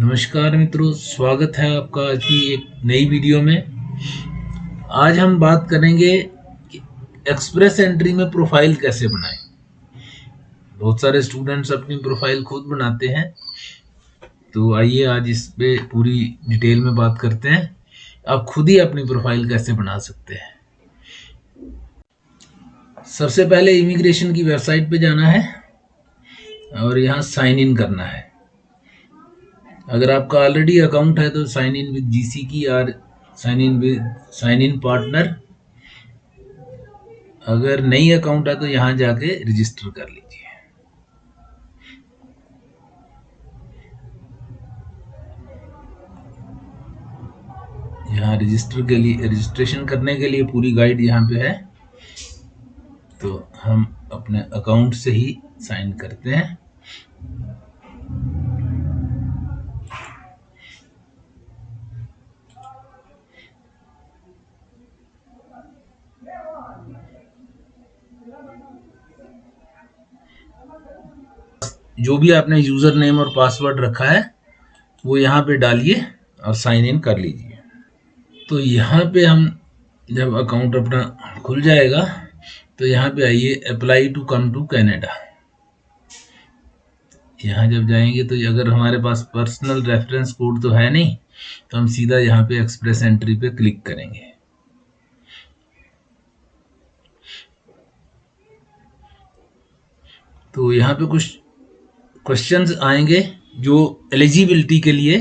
नमस्कार मित्रों, स्वागत है आपका आज की एक नई वीडियो में। आज हम बात करेंगे कि एक्सप्रेस एंट्री में प्रोफाइल कैसे बनाएं। बहुत सारे स्टूडेंट्स अपनी प्रोफाइल खुद बनाते हैं, तो आइए आज इस पे पूरी डिटेल में बात करते हैं। आप खुद ही अपनी प्रोफाइल कैसे बना सकते हैं। सबसे पहले इमिग्रेशन की वेबसाइट पे जाना है और यहाँ साइन इन करना है। अगर आपका ऑलरेडी अकाउंट है तो साइन इन विद जीसीकी और साइन इन पार्टनर। अगर नई अकाउंट है तो यहाँ जाके रजिस्टर कर लीजिए। यहाँ रजिस्ट्रेशन करने के लिए पूरी गाइड यहाँ पे है, तो हम अपने अकाउंट से ही साइन करते हैं। जो भी आपने यूजर नेम और पासवर्ड रखा है वो यहाँ पे डालिए और साइन इन कर लीजिए। तो यहाँ पे हम जब अकाउंट अपना खुल जाएगा तो यहाँ पे आइए apply to come to Canada. यहाँ जब जाएंगे तो अगर हमारे पास पर्सनल रेफरेंस कोड तो है नहीं, तो हम सीधा यहाँ पे एक्सप्रेस एंट्री पे क्लिक करेंगे। तो यहाँ पे कुछ क्वेश्चंस आएंगे जो एलिजिबिलिटी के लिए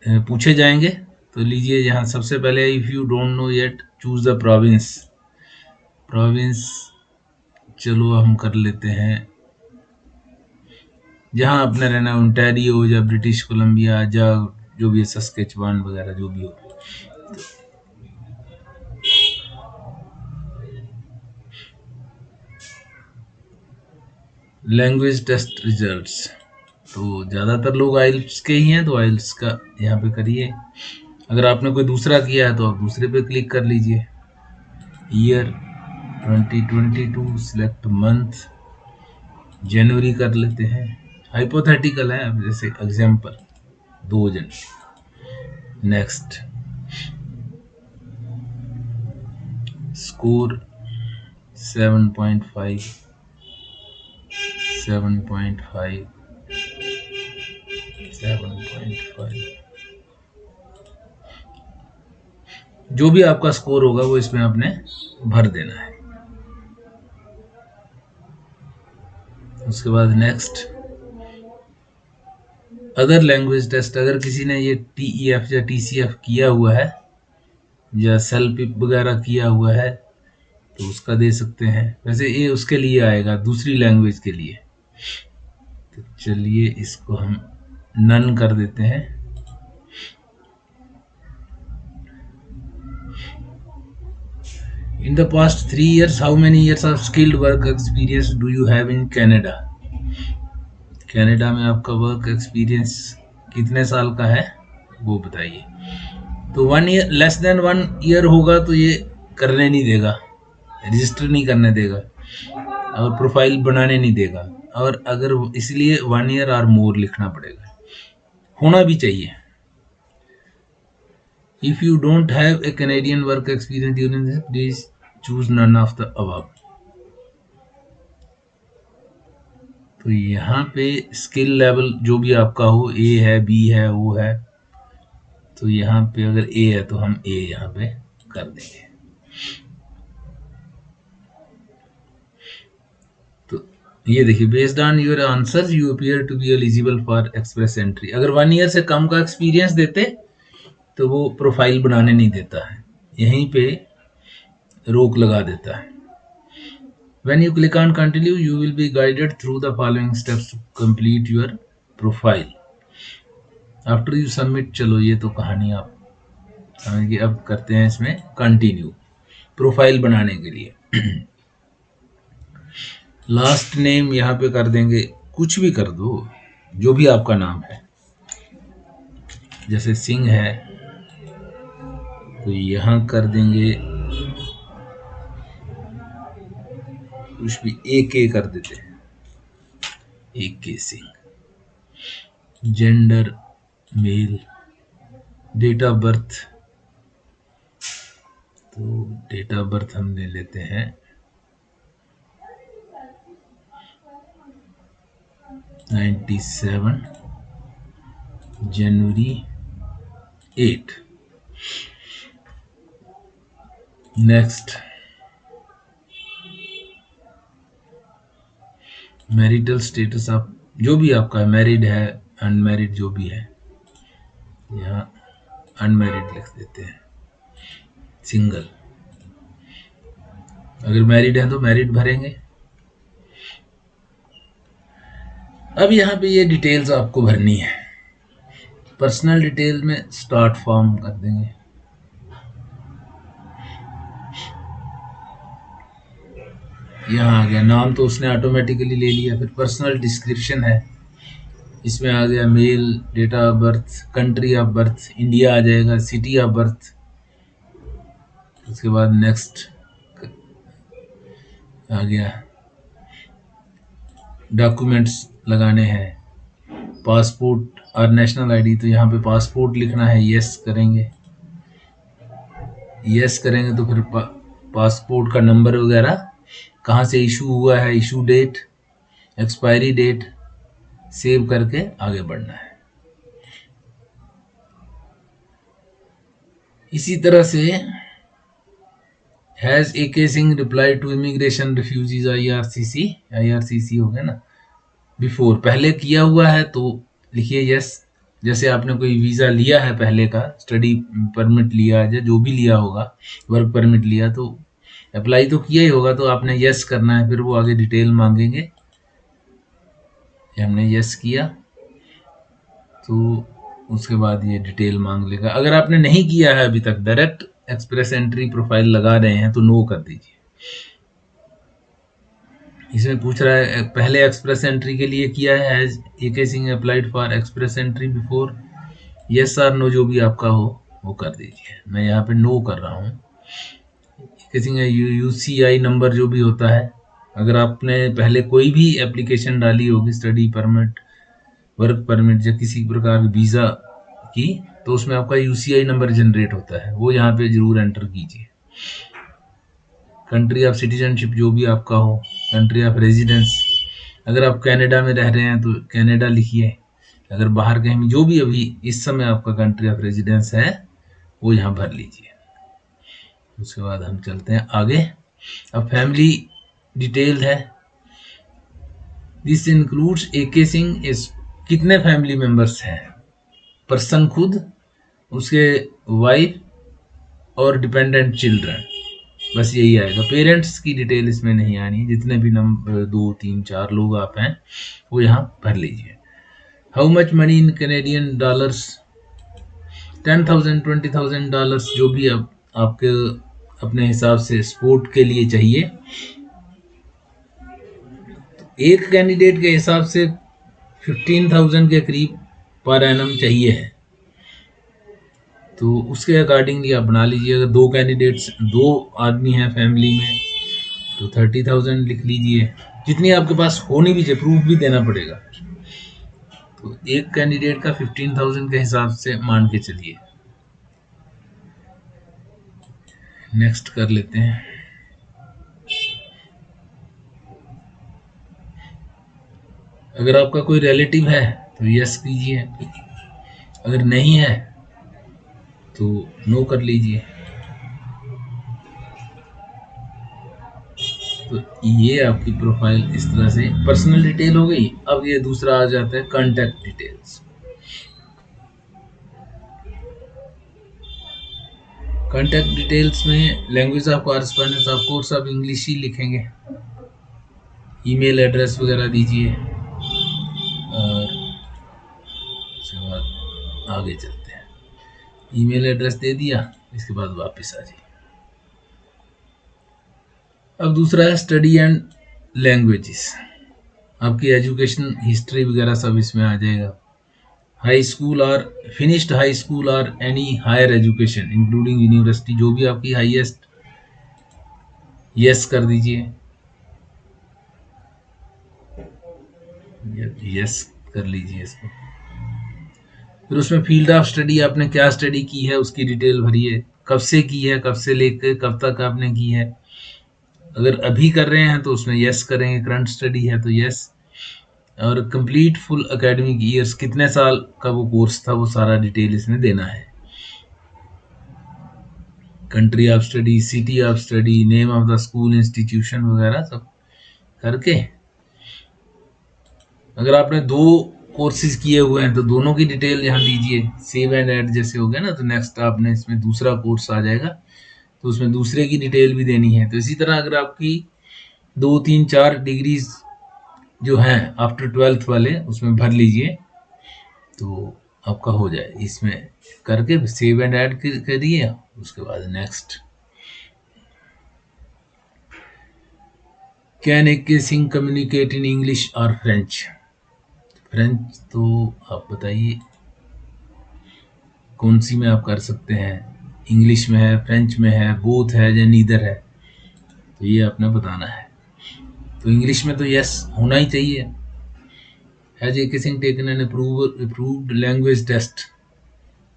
पूछे जाएंगे। तो लीजिए यहाँ सबसे पहले, if you don't know yet choose the province. चलो हम कर लेते हैं जहाँ अपने रहना, ओंटारियो या ब्रिटिश कोलंबिया, या जो भी है सस्केचुआन वगैरह जो भी हो। लैंग्वेज टेस्ट रिजल्ट्स, तो ज़्यादातर लोग आइल्स के ही हैं, तो आइल्स का यहाँ पे करिए। अगर आपने कोई दूसरा किया है तो आप दूसरे पे क्लिक कर लीजिए। ईयर 2022, सिलेक्ट मंथ, जनवरी कर लेते हैं। हाइपोथेटिकल है, अब जैसे एग्जाम्पल 2 जनवरी। नेक्स्ट, स्कोर 7.5 7.5 जो भी आपका स्कोर होगा वो इसमें आपने भर देना है। उसके बाद नेक्स्ट, अदर लैंग्वेज टेस्ट, अगर किसी ने ये TEF या TCF किया हुआ है या सेल्फ वगैरह किया हुआ है तो उसका दे सकते हैं। वैसे ये उसके लिए आएगा, दूसरी लैंग्वेज के लिए। तो चलिए इसको हम नन कर देते हैं। In the past 3 years, how many years of skilled work experience do you have in Canada? Canada में आपका वर्क एक्सपीरियंस कितने साल का है वो बताइए। तो 1 ईयर, लेस देन 1 ईयर होगा तो ये करने नहीं देगा, रजिस्टर नहीं करने देगा और प्रोफाइल बनाने नहीं देगा। और अगर इसलिए 1 ईयर और मोर लिखना पड़ेगा, होना भी चाहिए। If you don't have a Canadian work experience during this, please choose none of the above. तो यहाँ पे स्किल लेवल जो भी आपका हो, A है, B है, O है, तो यहाँ पे अगर A है तो हम A यहाँ पे कर देंगे। तो ये देखिए, based on your answer you appear to be eligible for express entry. अगर 1 ईयर से कम का एक्सपीरियंस देते तो वो प्रोफाइल बनाने नहीं देता है, यहीं पे रोक लगा देता है। When you click on continue, you will be guided through the following steps to complete your profile. After you submit, चलो ये तो कहानी आप समझ गए। अब करते हैं इसमें कंटिन्यू प्रोफाइल बनाने के लिए। लास्ट नेम यहाँ पे कर देंगे, कुछ भी कर दो, जो भी आपका नाम है। जैसे सिंह है तो यहाँ कर देंगे कुछ भी, AK कर देते हैं, AK Singh. Gender male, date of birth, तो डेट ऑफ बर्थ हम ले लेते हैं 97 जनवरी 8। नेक्स्ट, मैरिटल स्टेटस, आप जो भी आपका है, मैरिड है, अनमैरिड जो भी है, यहाँ अनमैरिड लिख देते हैं, सिंगल। अगर मैरिड है तो मैरिड भरेंगे। अब यहाँ पे ये डिटेल्स आपको भरनी है। पर्सनल डिटेल में स्टार्ट फॉर्म कर देंगे। यहाँ आ गया, नाम तो उसने ऑटोमेटिकली ले लिया। फिर पर्सनल डिस्क्रिप्शन है, इसमें आ गया male, date of birth, country of birth India आ जाएगा, सिटी ऑफ बर्थ। उसके बाद नेक्स्ट आ गया, डॉक्यूमेंट्स लगाने हैं, पासपोर्ट और नेशनल आईडी, तो यहाँ पे पासपोर्ट लिखना है, यस करेंगे। यस करेंगे तो फिर पासपोर्ट का नंबर वगैरह, कहाँ से इशू हुआ है, issue date, expiry date, save करके आगे बढ़ना है। इसी तरह से has AK Singh reply to immigration refugees IRCC हो गया ना, बिफोर, पहले किया हुआ है तो लिखिए यस। जैसे आपने कोई वीज़ा लिया है पहले का, स्टडी परमिट लिया या जो भी लिया होगा, वर्क परमिट लिया, तो अप्लाई तो किया ही होगा, तो आपने यस करना है। फिर वो आगे डिटेल मांगेंगे, हमने यस किया तो उसके बाद ये डिटेल मांग लेगा। अगर आपने नहीं किया है अभी तक, डायरेक्ट एक्सप्रेस एंट्री प्रोफाइल लगा रहे हैं, तो नो कर दीजिए। इसमें पूछ रहा है पहले एक्सप्रेस एंट्री के लिए किया है, has AK Singh applied for express entry before, yes और नो जो भी आपका हो वो कर दीजिए। मैं यहाँ पे नो कर रहा हूँ। AK सिंह UCI नंबर जो भी होता है, अगर आपने पहले कोई भी एप्लीकेशन डाली होगी, स्टडी परमिट, वर्क परमिट या किसी प्रकार की वीज़ा की, तो उसमें आपका UCI नंबर जनरेट होता है, वो यहाँ पे जरूर एंटर कीजिए। कंट्री ऑफ सिटीजनशिप जो भी आपका हो, कंट्री ऑफ रेजिडेंस, अगर आप कनाडा में रह रहे हैं तो कनाडा लिखिए। अगर बाहर कहीं जो भी अभी इस समय आपका कंट्री ऑफ रेजिडेंस है वो यहाँ भर लीजिए। उसके बाद हम चलते हैं आगे। अब फैमिली डिटेल है, दिस इंक्लूड्स AK सिंह इस, कितने फैमिली मेंबर्स हैं, पर्सन खुद, उसके वाइफ और डिपेंडेंट चिल्ड्रन, बस यही आएगा। पेरेंट्स की डिटेल इसमें नहीं आनी, जितने भी नंबर 2 3 4 लोग आप हैं वो यहाँ भर लीजिए। How much money in Canadian dollars, 10,000 20,000 dollars जो भी आपके अपने हिसाब से स्पोर्ट के लिए चाहिए। तो एक कैंडिडेट के हिसाब से 15,000 के करीब पर एनम चाहिए है, तो उसके अकॉर्डिंगली आप बना लीजिए। अगर 2 कैंडिडेट्स, 2 आदमी हैं फैमिली में, तो 30,000 लिख लीजिए, जितनी आपके पास होनी भी चाहिए, प्रूफ भी देना पड़ेगा। तो एक कैंडिडेट का 15,000 के हिसाब से मान के चलिए। नेक्स्ट कर लेते हैं। अगर आपका कोई रिलेटिव है तो यस कीजिए, अगर नहीं है तो नो कर लीजिए। तो ये आपकी प्रोफाइल इस तरह से पर्सनल डिटेल हो गई। अब ये दूसरा आ जाता है कॉन्टैक्ट डिटेल्स। कॉन्टैक्ट डिटेल्स में language of correspondence of course आप इंग्लिश ही लिखेंगे, ईमेल एड्रेस वगैरह दीजिए, और उसके बाद आगे चलते हैं। ईमेल एड्रेस दे दिया, इसके बाद वापस आ जाइए। अब दूसरा है स्टडी एंड लैंग्वेजेस, आपकी एजुकेशन हिस्ट्री वगैरह सब इसमें आ जाएगा। हाई स्कूल और फिनिश्ड हाई स्कूल और any higher education including university, जो भी आपकी हाईएस्ट, यस कर दीजिए, यस कर लीजिए इसको। फिर उसमें फील्ड ऑफ स्टडी आपने क्या स्टडी की है उसकी डिटेल भरिए, कब से की है, कब से लेकर कब तक आपने की है। अगर अभी कर रहे हैं तो उसमें यस करेंगे, करंट स्टडी है तो यस। और कंप्लीट फुल एकेडमिक ईयर्स, कितने साल का वो कोर्स था, वो सारा डिटेल इसमें देना है। Country of study, city of study, name of the school, institution वगैरह सब करके। अगर आपने 2 कोर्सेज किए हुए हैं तो दोनों की डिटेल यहाँ दीजिए। सेव एंड ऐड जैसे हो गया ना, तो नेक्स्ट आपने इसमें दूसरा कोर्स आ जाएगा तो उसमें दूसरे की डिटेल भी देनी है। तो इसी तरह अगर आपकी 2, 3, 4 डिग्रीज जो हैं आफ्टर 12th वाले उसमें भर लीजिए तो आपका हो जाए। इसमें करके सेव एंड ऐड करिए, उसके बाद next. Can a casing communicate in English और फ्रेंच? फ्रेंच तो आप बताइए कौन सी में आप कर सकते हैं, इंग्लिश में है, फ्रेंच में है, बोथ है या नीदर है, तो ये आपने बताना है। तो इंग्लिश में तो यस होना ही चाहिए। Has a casing taken an approved language test,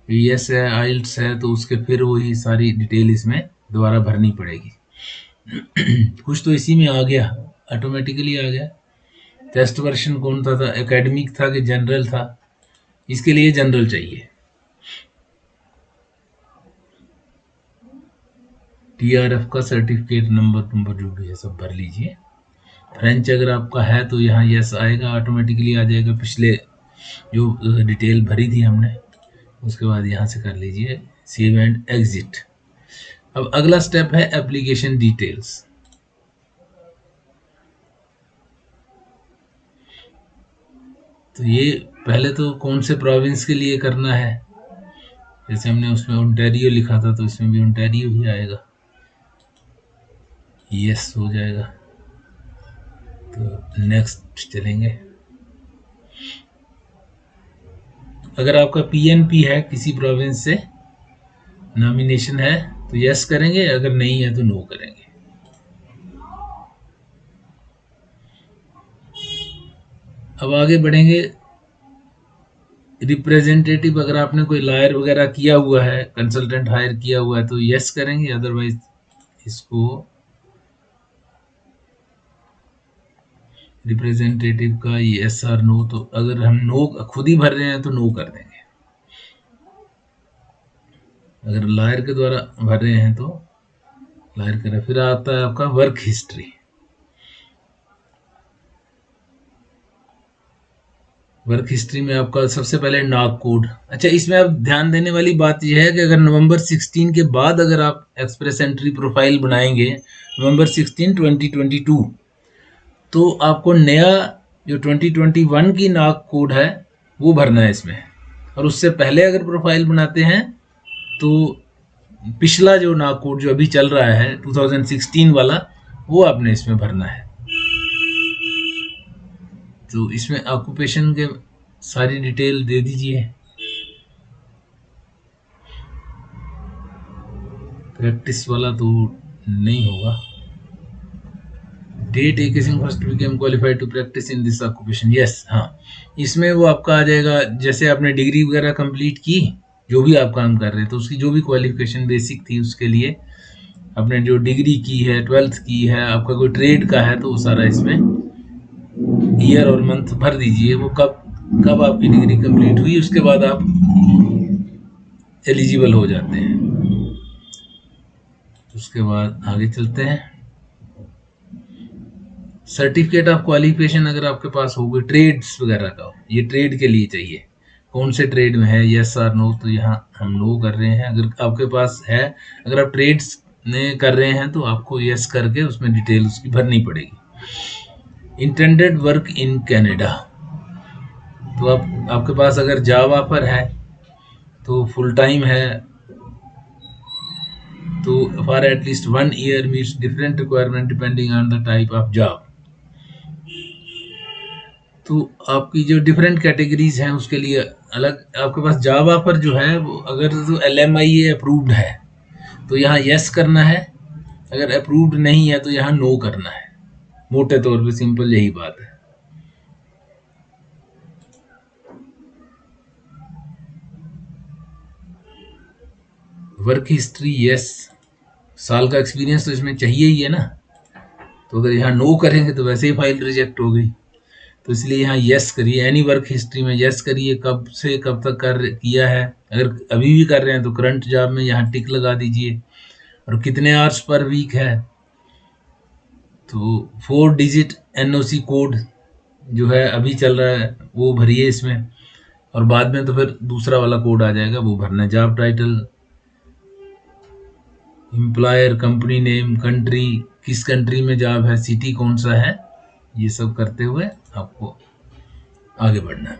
yes है, आइल्ट्स है, तो उसके फिर वही सारी डिटेल इसमें दोबारा भरनी पड़ेगी। कुछ तो इसी में आ गया, ऑटोमेटिकली आ गया। टेस्ट वर्जन कौन था एकेडमिक था कि जनरल था? इसके लिए जनरल चाहिए। टीआरएफ का सर्टिफिकेट नंबर जो भी है सब भर लीजिए। फ्रेंच अगर आपका है तो यहाँ यस आएगा, ऑटोमेटिकली आ जाएगा। पिछले जो डिटेल भरी थी हमने उसके बाद यहाँ से कर लीजिए सेव एंड एग्जिट। अब अगला स्टेप है एप्लीकेशन डिटेल्स। तो ये पहले तो कौन से प्रोविंस के लिए करना है, जैसे हमने उसमें ओंटारियो लिखा था तो इसमें भी ओंटारियो ही आएगा, यस हो जाएगा। तो नेक्स्ट चलेंगे। अगर आपका पीएनपी है किसी प्रोविंस से नॉमिनेशन है तो यस करेंगे, अगर नहीं है तो नो करेंगे। अब आगे बढ़ेंगे। रिप्रेजेंटेटिव, अगर आपने कोई लॉयर वगैरह किया हुआ है, कंसल्टेंट हायर किया हुआ है तो यस करेंगे, अदरवाइज इसको रिप्रेजेंटेटिव का यस और नो, तो अगर हम नो खुद ही भर रहे हैं तो नो कर देंगे। अगर लॉयर के द्वारा भर रहे हैं तो लॉयर करें। फिर आता है आपका वर्क हिस्ट्री। वर्क हिस्ट्री में आपका सबसे पहले नॉक कोड। अच्छा, इसमें अब ध्यान देने वाली बात यह है कि अगर नवंबर 16 के बाद अगर आप एक्सप्रेस एंट्री प्रोफाइल बनाएंगे नवंबर 16 2022, तो आपको नया जो 2021 की नॉक कोड है वो भरना है इसमें। और उससे पहले अगर प्रोफाइल बनाते हैं तो पिछला जो नॉक कोड जो अभी चल रहा है 2016 वाला वो आपने इसमें भरना है। तो इसमें ऑक्यूपेशन के सारी डिटेल दे दीजिए। प्रैक्टिस वाला तो नहीं होगा। Did a casing first became qualified to practise in this occupation, yes. हाँ, इसमें वो आपका आ जाएगा जैसे आपने डिग्री वगैरह कंप्लीट की, जो भी आप काम कर रहे हैं तो उसकी जो भी क्वालिफिकेशन बेसिक थी उसके लिए आपने जो डिग्री की है, 12th की है, आपका कोई ट्रेड का है तो वो सारा इसमें ईयर और मंथ भर दीजिए। वो कब आपकी डिग्री कंप्लीट हुई उसके बाद आप एलिजिबल हो जाते हैं। उसके बाद आगे चलते हैं। सर्टिफिकेट ऑफ क्वालिफिकेशन अगर आपके पास हो गई ट्रेड्स वगैरह का, ये ट्रेड के लिए चाहिए। कौन से ट्रेड में है, यस और नो, तो यहाँ हम नो कर रहे हैं। अगर आपके पास है, अगर आप ट्रेड्स में कर रहे हैं तो आपको यस करके उसमें डिटेल उसकी भरनी पड़ेगी। इंटेंडेड वर्क इन कनाडा, तो आपके पास अगर जॉब ऑफर है तो फुल टाइम है तो for at least 1 year meets different requirement depending on the type of job. तो आपकी जो डिफरेंट कैटेगरीज हैं उसके लिए अलग आपके पास जॉब ऑफर जो है वो अगर तो LMIA अप्रूव्ड है तो यहाँ यस करना है, अगर अप्रूव्ड नहीं है तो यहाँ नो करना है। मोटे तौर पे सिंपल यही बात है। वर्क हिस्ट्री यस, साल का एक्सपीरियंस तो इसमें चाहिए ही है ना, तो अगर यहाँ नो करेंगे तो वैसे ही फाइल रिजेक्ट हो गई, तो इसलिए यहाँ यस करिए। एनी वर्क हिस्ट्री में यस करिए, कब से कब तक किया है, अगर अभी भी कर रहे हैं तो करंट जॉब में यहाँ टिक लगा दीजिए, और कितने आवर्स पर वीक है तो 4 डिजिट एनओसी कोड जो है अभी चल रहा है वो भरिए इसमें, और बाद में तो फिर दूसरा वाला कोड आ जाएगा वो भरना है। Job title, employer, company name, country, किस कंट्री में जॉब है, सिटी कौन सा है, ये सब करते हुए आपको आगे बढ़ना है।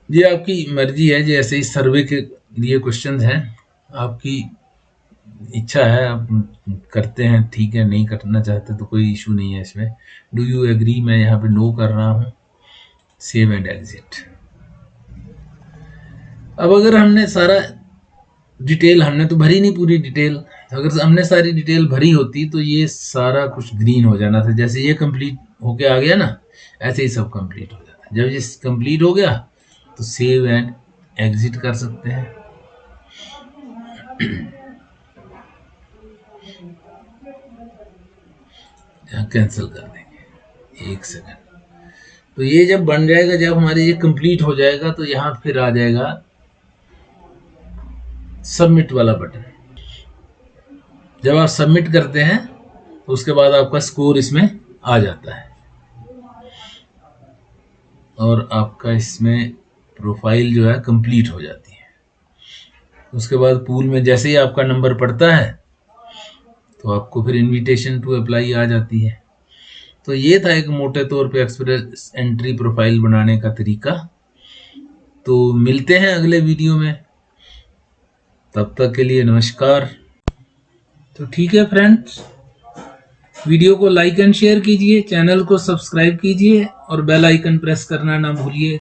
ये आपकी मर्जी है, जैसे इस सर्वे के लिए क्वेश्चंस हैं, आपकी इच्छा है, आप करते हैं ठीक है, नहीं करना चाहते तो कोई इशू नहीं है इसमें। डू यू एग्री, मैं यहाँ पे नो कर रहा हूँ, सेव एंड एग्जिट। अब अगर हमने सारा डिटेल, हमने तो भरी नहीं पूरी डिटेल, अगर हमने सारी डिटेल भरी होती तो ये सारा कुछ ग्रीन हो जाना था, जैसे ये कंप्लीट होके आ गया ना, ऐसे ही सब कंप्लीट हो जाता। जब ये कंप्लीट हो गया तो सेव एंड एग्जिट कर सकते हैं। कैंसिल कर देंगे, 1 सेकंड। तो ये जब बन जाएगा, जब हमारी ये कंप्लीट हो जाएगा तो यहाँ फिर आ जाएगा सबमिट वाला बटन। जब आप सबमिट करते हैं तो उसके बाद आपका स्कोर इसमें आ जाता है, और आपका इसमें प्रोफाइल जो है कंप्लीट हो जाती है। उसके बाद पूल में जैसे ही आपका नंबर पड़ता है तो आपको फिर इनविटेशन टू अप्लाई आ जाती है। तो ये था एक मोटे तौर पे एक्सप्रेस एंट्री प्रोफाइल बनाने का तरीका। तो मिलते हैं अगले वीडियो में, तब तक के लिए नमस्कार। तो ठीक है फ्रेंड्स, वीडियो को लाइक एंड शेयर कीजिए, चैनल को सब्सक्राइब कीजिए और बेल आइकन प्रेस करना ना भूलिए।